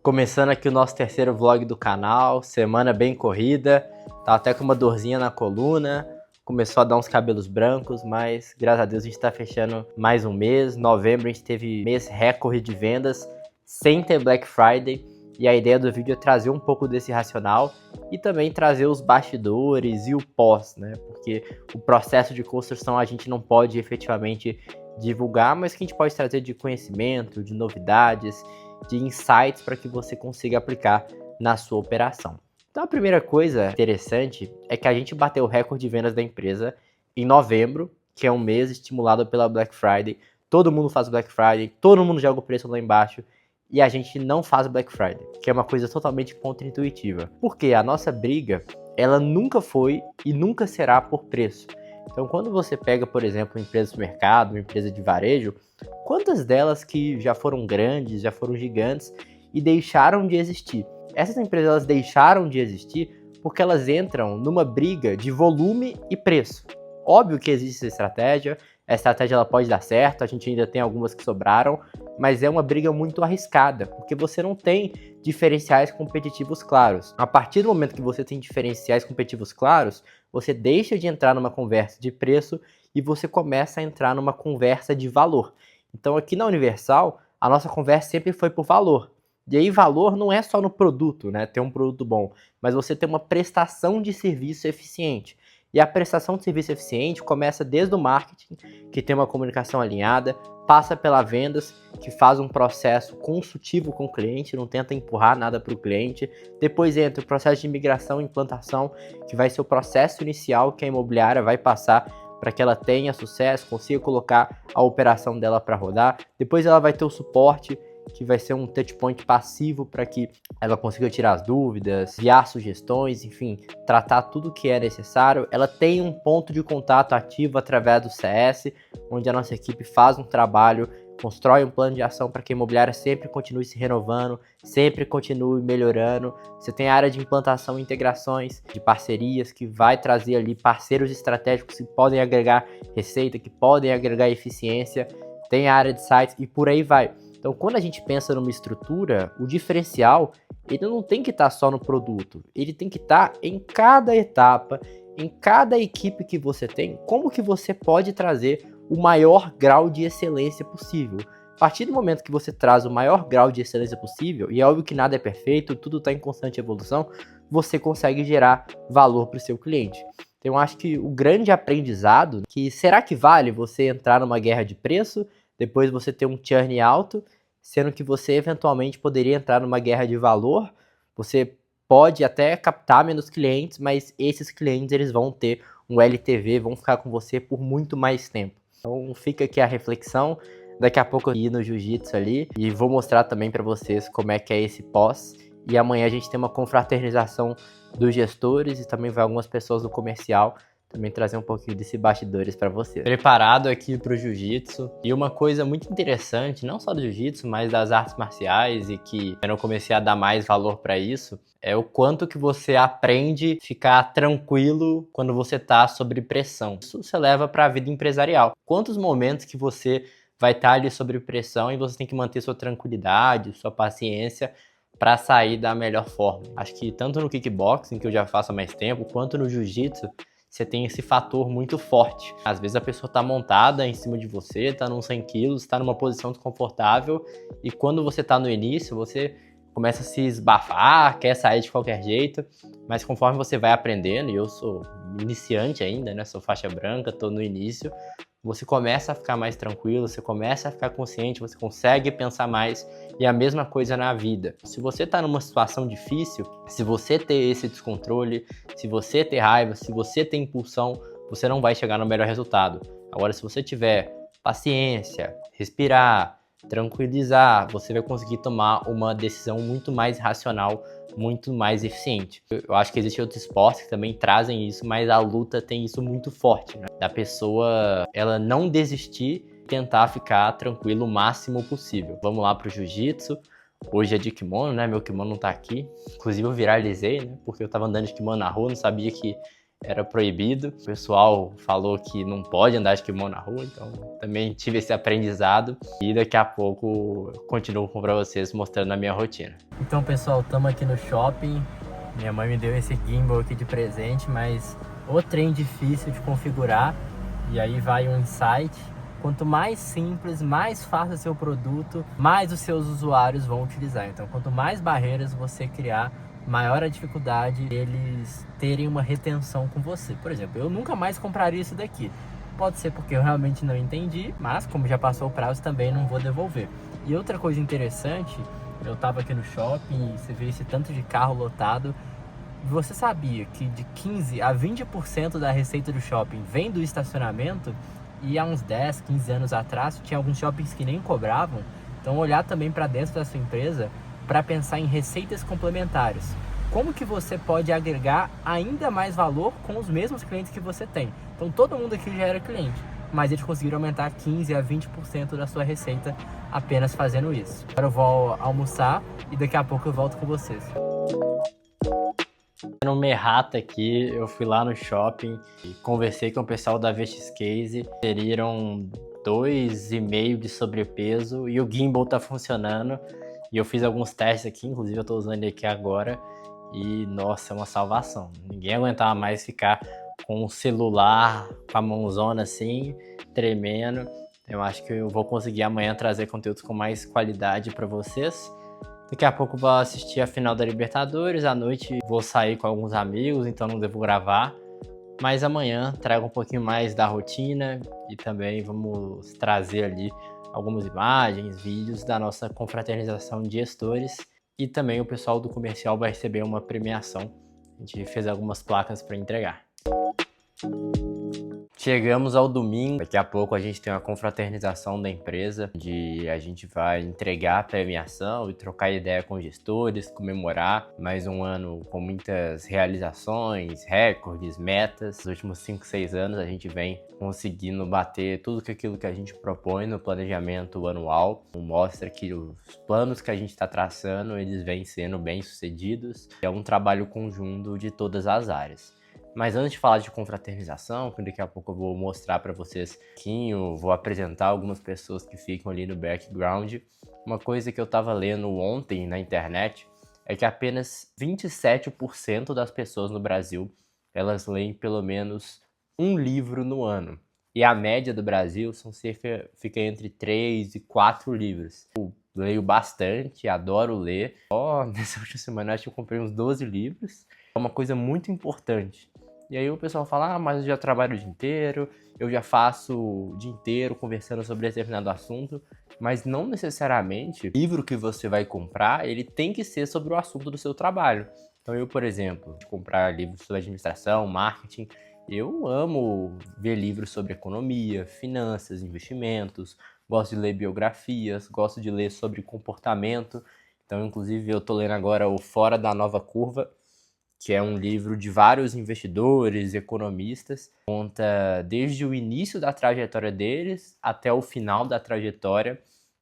Começando aqui o nosso terceiro vlog do canal, semana bem corrida, tá até com uma dorzinha na coluna, começou a dar uns cabelos brancos, mas graças a Deus a gente tá fechando mais um mês. Novembro a gente teve mês recorde de vendas, sem ter Black Friday, e a ideia do vídeo é trazer um pouco desse racional e também trazer os bastidores e o pós, né? Porque o processo de construção a gente não pode efetivamente divulgar, mas que a gente pode trazer de conhecimento, de novidades, de insights para que você consiga aplicar na sua operação. Então a primeira coisa interessante é que a gente bateu o recorde de vendas da empresa em novembro, que é um mês estimulado pela Black Friday. Todo mundo faz Black Friday, todo mundo joga o preço lá embaixo e a gente não faz Black Friday, que é uma coisa totalmente contra-intuitiva. Porque a nossa briga, ela nunca foi e nunca será por preço. Então, quando você pega, por exemplo, uma empresa de mercado, uma empresa de varejo, quantas delas que já foram grandes, já foram gigantes e deixaram de existir? Essas empresas elas deixaram de existir porque elas entram numa briga de volume e preço. Óbvio que existe essa estratégia ela pode dar certo, a gente ainda tem algumas que sobraram, mas é uma briga muito arriscada, porque você não tem diferenciais competitivos claros. A partir do momento que você tem diferenciais competitivos claros, você deixa de entrar numa conversa de preço e você começa a entrar numa conversa de valor. Então aqui na Universal, a nossa conversa sempre foi por valor. E aí valor não é só no produto, né, ter um produto bom, mas você ter uma prestação de serviço eficiente. E a prestação de serviço eficiente começa desde o marketing, que tem uma comunicação alinhada, passa pela vendas, que faz um processo consultivo com o cliente, não tenta empurrar nada para o cliente. Depois entra o processo de migração e implantação, que vai ser o processo inicial que a imobiliária vai passar para que ela tenha sucesso, consiga colocar a operação dela para rodar. Depois ela vai ter o suporte, que vai ser um touchpoint passivo para que ela consiga tirar as dúvidas, enviar sugestões, enfim, tratar tudo que é necessário. Ela tem um ponto de contato ativo através do CS, onde a nossa equipe faz um trabalho, constrói um plano de ação para que a imobiliária sempre continue se renovando, sempre continue melhorando. Você tem a área de implantação e integrações, de parcerias, que vai trazer ali parceiros estratégicos que podem agregar receita, que podem agregar eficiência. Tem a área de sites e por aí vai. Então, quando a gente pensa numa estrutura, o diferencial, ele não tem que estar só no produto, ele tem que estar em cada etapa, em cada equipe que você tem, como que você pode trazer o maior grau de excelência possível. A partir do momento que você traz o maior grau de excelência possível, e é óbvio que nada é perfeito, tudo está em constante evolução, você consegue gerar valor para o seu cliente. Então, eu acho que o grande aprendizado, que será que vale você entrar numa guerra de preço, depois você ter um churn alto, sendo que você eventualmente poderia entrar numa guerra de valor, você pode até captar menos clientes, mas esses clientes eles vão ter um LTV, vão ficar com você por muito mais tempo. Então fica aqui a reflexão, daqui a pouco eu ir no jiu-jitsu ali e vou mostrar também para vocês como é que é esse pós, e amanhã a gente tem uma confraternização dos gestores e também vai algumas pessoas do comercial também trazer um pouquinho desse bastidores para você. Preparado aqui para o jiu-jitsu, e uma coisa muito interessante, não só do jiu-jitsu, mas das artes marciais, e que eu comecei a dar mais valor para isso, é o quanto que você aprende a ficar tranquilo quando você tá sob pressão. Isso você leva para a vida empresarial. Quantos momentos que você vai estar ali sob pressão e você tem que manter sua tranquilidade, sua paciência para sair da melhor forma. Acho que tanto no kickboxing, que eu já faço há mais tempo, quanto no jiu-jitsu, você tem esse fator muito forte. Às vezes a pessoa está montada em cima de você, está nos 100 quilos, está numa posição desconfortável, e quando você está no início, você começa a se esbafar, quer sair de qualquer jeito, mas conforme você vai aprendendo, e eu sou iniciante ainda, né? Sou faixa branca, estou no início, você começa a ficar mais tranquilo, você começa a ficar consciente, você consegue pensar mais, e a mesma coisa na vida. Se você está numa situação difícil, se você ter esse descontrole, se você ter raiva, se você ter impulsão, você não vai chegar no melhor resultado. Agora, se você tiver paciência, respirar, tranquilizar, você vai conseguir tomar uma decisão muito mais racional, muito mais eficiente. Eu acho que existem outros esportes que também trazem isso, mas a luta tem isso muito forte, né? Da pessoa, ela não desistir, tentar ficar tranquilo o máximo possível. Vamos lá pro jiu-jitsu. Hoje é de kimono, né? Meu kimono não tá aqui. Inclusive eu viralizei, né? Porque eu tava andando de kimono na rua, não sabia que era proibido. O pessoal falou que não pode andar de kimono na rua, então também tive esse aprendizado. E daqui a pouco eu continuo com pra vocês mostrando a minha rotina. Então, pessoal, estamos aqui no shopping. Minha mãe me deu esse gimbal aqui de presente, mas o trem difícil de configurar. E aí vai um insight. Quanto mais simples, mais fácil o seu produto, mais os seus usuários vão utilizar. Então, quanto mais barreiras você criar, maior a dificuldade deles terem uma retenção com você. Por exemplo, eu nunca mais compraria isso daqui. Pode ser porque eu realmente não entendi, mas como já passou o prazo, também não vou devolver. E outra coisa interessante, eu tava aqui no shopping e você vê esse tanto de carro lotado. Você sabia que de 15 a 20% da receita do shopping vem do estacionamento? E há uns 10, 15 anos atrás, tinha alguns shoppings que nem cobravam. Então, olhar também para dentro da sua empresa para pensar em receitas complementares. Como que você pode agregar ainda mais valor com os mesmos clientes que você tem? Então, todo mundo aqui já era cliente, mas eles conseguiram aumentar 15 a 20% da sua receita apenas fazendo isso. Agora eu vou almoçar e daqui a pouco eu volto com vocês. No Merrata aqui, eu fui lá no shopping e conversei com o pessoal da VX Case. Teriam 2,5 de sobrepeso e o gimbal tá funcionando. E eu fiz alguns testes aqui, inclusive eu tô usando ele aqui agora. E, nossa, é uma salvação. Ninguém aguentava mais ficar com o celular, com a mãozona assim, tremendo. Eu acho que eu vou conseguir amanhã trazer conteúdos com mais qualidade para vocês. Daqui a pouco vou assistir a final da Libertadores, à noite vou sair com alguns amigos, então não devo gravar. Mas amanhã trago um pouquinho mais da rotina e também vamos trazer ali algumas imagens, vídeos da nossa confraternização de gestores. E também o pessoal do comercial vai receber uma premiação. A gente fez algumas placas para entregar. Chegamos ao domingo, daqui a pouco a gente tem uma confraternização da empresa, onde a gente vai entregar a premiação e trocar ideia com gestores, comemorar mais um ano com muitas realizações, recordes, metas. Nos últimos 5, 6 anos a gente vem conseguindo bater tudo aquilo que a gente propõe no planejamento anual. Mostra que os planos que a gente está traçando, eles vêm sendo bem sucedidos. É um trabalho conjunto de todas as áreas. Mas antes de falar de confraternização, que daqui a pouco eu vou mostrar para vocês vou apresentar algumas pessoas que ficam ali no background. Uma coisa que eu estava lendo ontem na internet é que apenas 27% das pessoas no Brasil, elas leem pelo menos um livro no ano. E a média do Brasil fica entre 3 e 4 livros. Eu leio bastante, adoro ler. Nessa última semana acho que eu comprei uns 12 livros. É uma coisa muito importante. E aí o pessoal fala, mas eu já trabalho o dia inteiro, eu já faço o dia inteiro conversando sobre determinado assunto, mas não necessariamente o livro que você vai comprar, ele tem que ser sobre o assunto do seu trabalho. Então eu, por exemplo, de comprar livros sobre administração, marketing, eu amo ver livros sobre economia, finanças, investimentos, gosto de ler biografias, gosto de ler sobre comportamento. Então, inclusive, eu tô lendo agora o Fora da Nova Curva, que é um livro de vários investidores, economistas, conta desde o início da trajetória deles até o final da trajetória.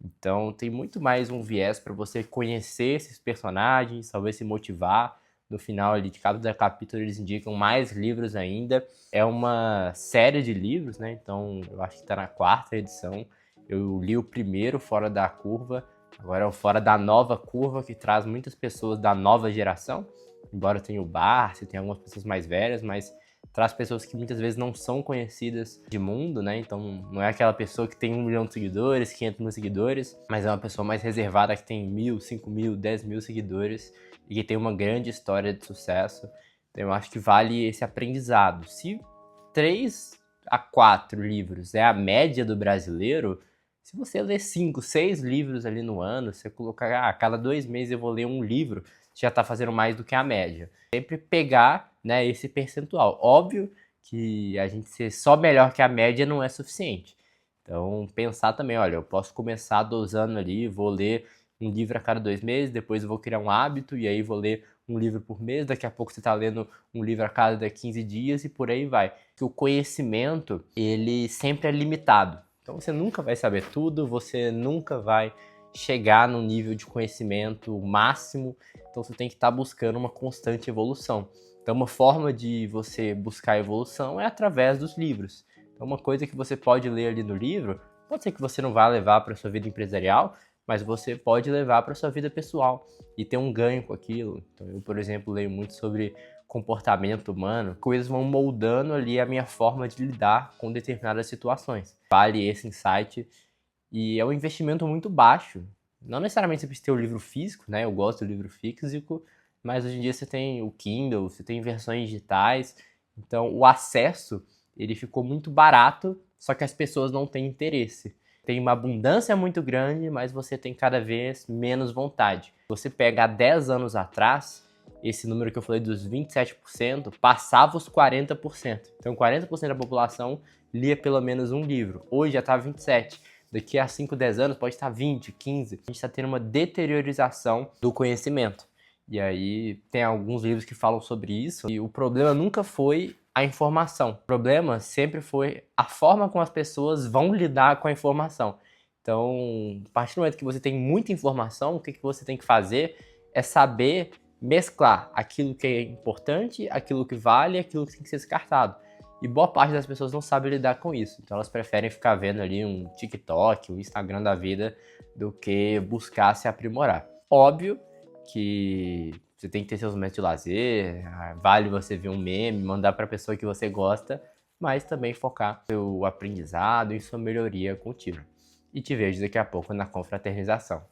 Então tem muito mais um viés para você conhecer esses personagens, talvez se motivar. No final ali de cada capítulo eles indicam mais livros ainda. É uma série de livros, né? Então eu acho que está na 4ª edição. Eu li o primeiro, Fora da Curva, agora é o Fora da Nova Curva, que traz muitas pessoas da nova geração. Embora tenha o Barsi, tem algumas pessoas mais velhas, mas traz pessoas que muitas vezes não são conhecidas de mundo, né? Então não é aquela pessoa que tem 1 milhão de seguidores, 500 mil seguidores, mas é uma pessoa mais reservada que tem 1.000, 5.000, 10.000 seguidores e que tem uma grande história de sucesso. Então eu acho que vale esse aprendizado. Se 3 a 4 livros é a média do brasileiro, se você ler 5, 6 livros ali no ano, você colocar, a cada 2 meses eu vou ler um livro, já está fazendo mais do que a média. Sempre pegar, né, esse percentual. Óbvio que a gente ser só melhor que a média não é suficiente. Então, pensar também, olha, eu posso começar dosando ali, vou ler um livro a cada 2 meses, depois eu vou criar um hábito e aí vou ler um livro por mês, daqui a pouco você está lendo um livro a cada 15 dias e por aí vai. Que o conhecimento, ele sempre é limitado. Então, você nunca vai saber tudo, você nunca vai chegar no nível de conhecimento máximo, então você tem que estar buscando uma constante evolução. Então, uma forma de você buscar evolução é através dos livros. Então, uma coisa que você pode ler ali no livro, pode ser que você não vá levar para sua vida empresarial, mas você pode levar para sua vida pessoal e ter um ganho com aquilo. Então, eu, por exemplo, leio muito sobre comportamento humano, coisas vão moldando ali a minha forma de lidar com determinadas situações. Vale esse insight e é um investimento muito baixo. Não necessariamente você precisa ter o livro físico, né? Eu gosto do livro físico, mas hoje em dia você tem o Kindle, você tem versões digitais, então o acesso ele ficou muito barato, só que as pessoas não têm interesse. Tem uma abundância muito grande, mas você tem cada vez menos vontade. Você pega há 10 anos atrás, esse número que eu falei dos 27%, passava os 40%. Então 40% da população lia pelo menos um livro. Hoje já está 27%. Daqui a 5, 10 anos pode estar 20, 15. A gente está tendo uma deteriorização do conhecimento. E aí tem alguns livros que falam sobre isso. E o problema nunca foi a informação. O problema sempre foi a forma como as pessoas vão lidar com a informação. Então, a partir do momento que você tem muita informação, o que você tem que fazer é saber mesclar aquilo que é importante, aquilo que vale, aquilo que tem que ser descartado. E boa parte das pessoas não sabe lidar com isso. Então elas preferem ficar vendo ali um TikTok, um Instagram da vida, do que buscar se aprimorar. Óbvio que você tem que ter seus momentos de lazer, vale você ver um meme, mandar para a pessoa que você gosta, mas também focar no seu aprendizado e sua melhoria contínua. E te vejo daqui a pouco na confraternização.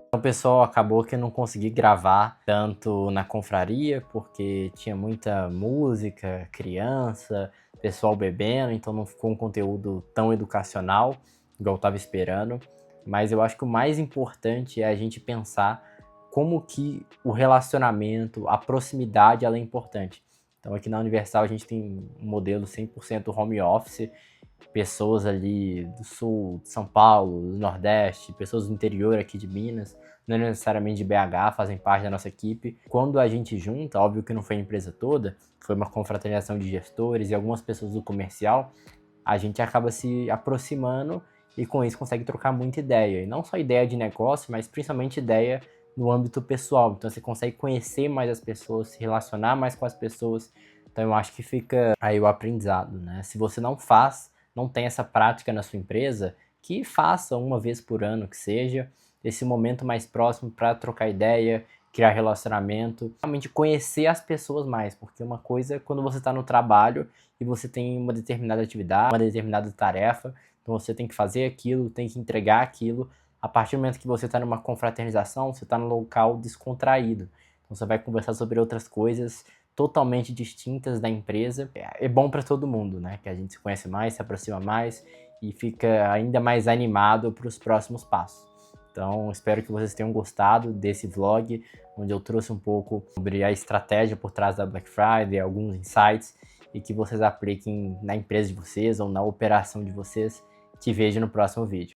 Então, pessoal, acabou que eu não consegui gravar tanto na confraria, porque tinha muita música, criança, pessoal bebendo, então não ficou um conteúdo tão educacional, igual eu estava esperando. Mas eu acho que o mais importante é a gente pensar como que o relacionamento, a proximidade, ela é importante. Então aqui na Universal a gente tem um modelo 100% home office, pessoas ali do sul, de São Paulo, do Nordeste, pessoas do interior aqui de Minas, não necessariamente de BH, fazem parte da nossa equipe. Quando a gente junta, óbvio que não foi a empresa toda, foi uma confraternização de gestores e algumas pessoas do comercial, a gente acaba se aproximando e com isso consegue trocar muita ideia. E não só ideia de negócio, mas principalmente ideia no âmbito pessoal. Então você consegue conhecer mais as pessoas, se relacionar mais com as pessoas. Então eu acho que fica aí o aprendizado, né? Se você não tem essa prática na sua empresa, que faça uma vez por ano, que seja, esse momento mais próximo para trocar ideia, criar relacionamento, realmente conhecer as pessoas mais, porque uma coisa é quando você está no trabalho e você tem uma determinada atividade, uma determinada tarefa, então você tem que fazer aquilo, tem que entregar aquilo. A partir do momento que você está numa confraternização, você está num local descontraído, então você vai conversar sobre outras coisas totalmente distintas da empresa. É bom para todo mundo, né? Que a gente se conhece mais, se aproxima mais e fica ainda mais animado para os próximos passos. Então, espero que vocês tenham gostado desse vlog, onde eu trouxe um pouco sobre a estratégia por trás da Black Friday, alguns insights, e que vocês apliquem na empresa de vocês ou na operação de vocês. Te vejo no próximo vídeo.